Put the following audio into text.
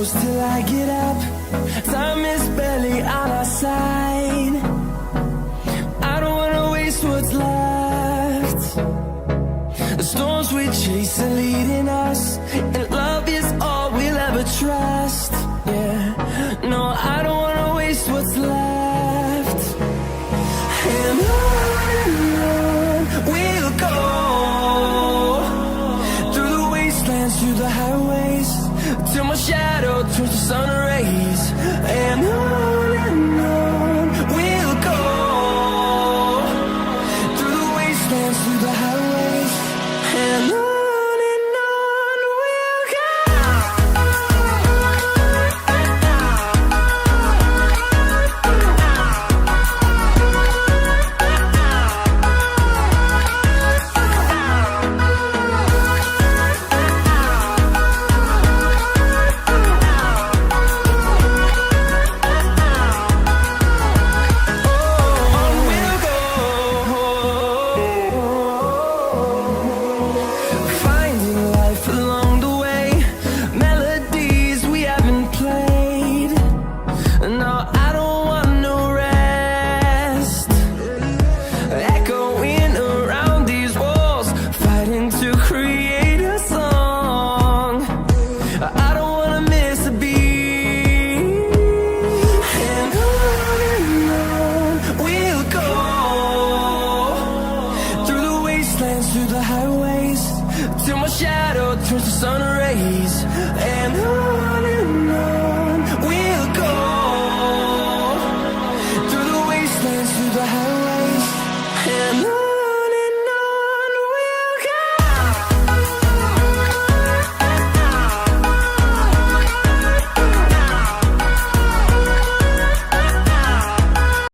close till I get up. Time is barely on our side. I don't wanna waste what's left. The storms we chase are leading us, and love is all we'll ever trust. Yeah, no, I don't wanna waste what's left. And on we'll go, through the wastelands, through the highways, till my shadow turns to sun rays. And on we'll go, through the wastelands, through the highways, and on we'll go. Through the highways, till my shadow turns to sun rays. And on